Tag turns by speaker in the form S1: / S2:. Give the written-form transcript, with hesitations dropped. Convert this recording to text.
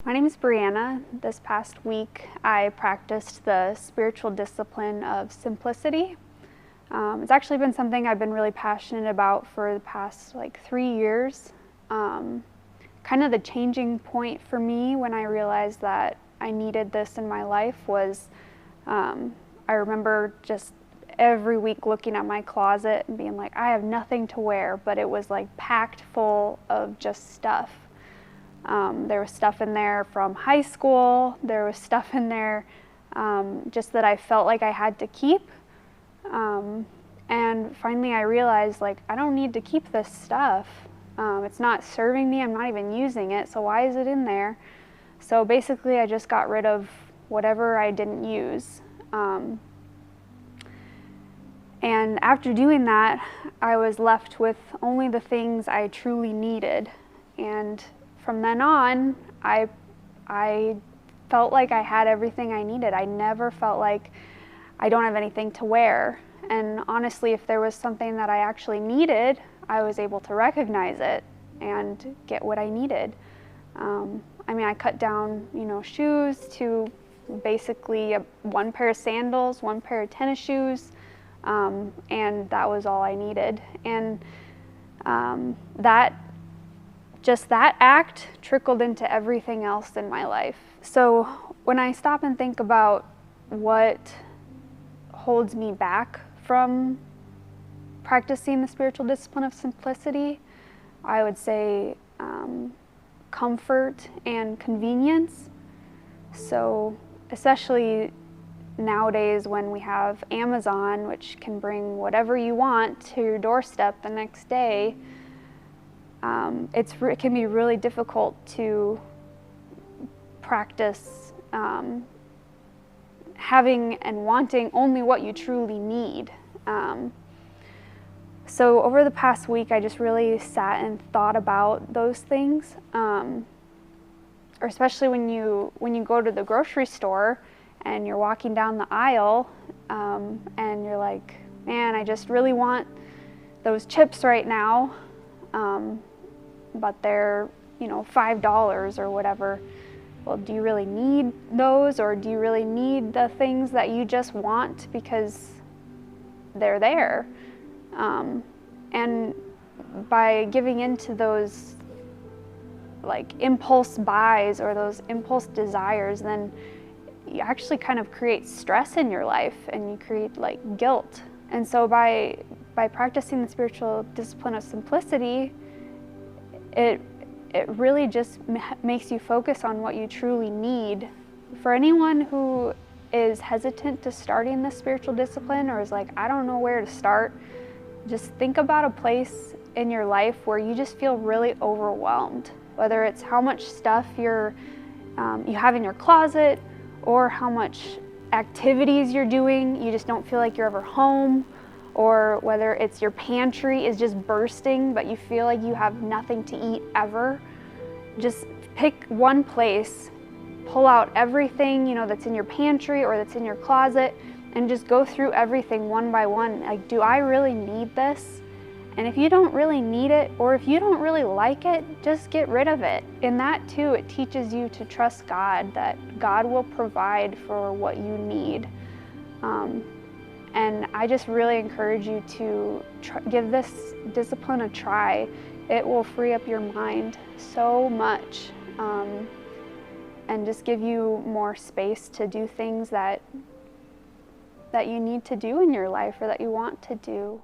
S1: My name is Brianna. This past week I practiced the spiritual discipline of simplicity. It's actually been something I've been really passionate about for the past 3 years. Kind of the changing point for me when I realized that I needed this in my life was I remember just every week looking at my closet and being like, I have nothing to wear, but it was like packed full of just stuff. There was stuff in there from high school. There was stuff in there just that I felt like I had to keep. And finally I realized, I don't need to keep this stuff. It's not serving me. I'm not even using it. So why is it in there? So basically I just got rid of whatever I didn't use. And after doing that, I was left with only the things I truly needed. And from then on, I felt like I had everything I needed. I never felt like I don't have anything to wear. And honestly, if there was something that I actually needed, I was able to recognize it and get what I needed. I cut down, shoes to basically one pair of sandals, one pair of tennis shoes, and that was all I needed. And that act trickled into everything else in my life. So when I stop and think about what holds me back from practicing the spiritual discipline of simplicity, I would say comfort and convenience. So especially nowadays when we have Amazon, which can bring whatever you want to your doorstep the next day, it can be really difficult to practice having and wanting only what you truly need. So over the past week, I just really sat and thought about those things, or especially when you go to the grocery store and you're walking down the aisle, and you're like, man, I just really want those chips right now, but they're $5 or whatever. Well, do you really need those, or do you really need the things that you just want because they're there? And by giving into those impulse buys or those impulse desires, then you actually kind of create stress in your life and you create guilt. And so by practicing the spiritual discipline of simplicity, it really just makes you focus on what you truly need. For anyone who is hesitant to starting this spiritual discipline, or is like, I don't know where to start, just think about a place in your life where you just feel really overwhelmed. Whether it's how much stuff you have in your closet, or how much activities you're doing, you just don't feel like you're ever home, or whether it's your pantry is just bursting, but you feel like you have nothing to eat ever. Just pick one place, pull out everything that's in your pantry or that's in your closet, and just go through everything one by one. Do I really need this? And if you don't really need it, or if you don't really like it, just get rid of it. In that too, it teaches you to trust God, that God will provide for what you need. And I just really encourage you to give this discipline a try. It will free up your mind so much, and just give you more space to do things that you need to do in your life, or that you want to do.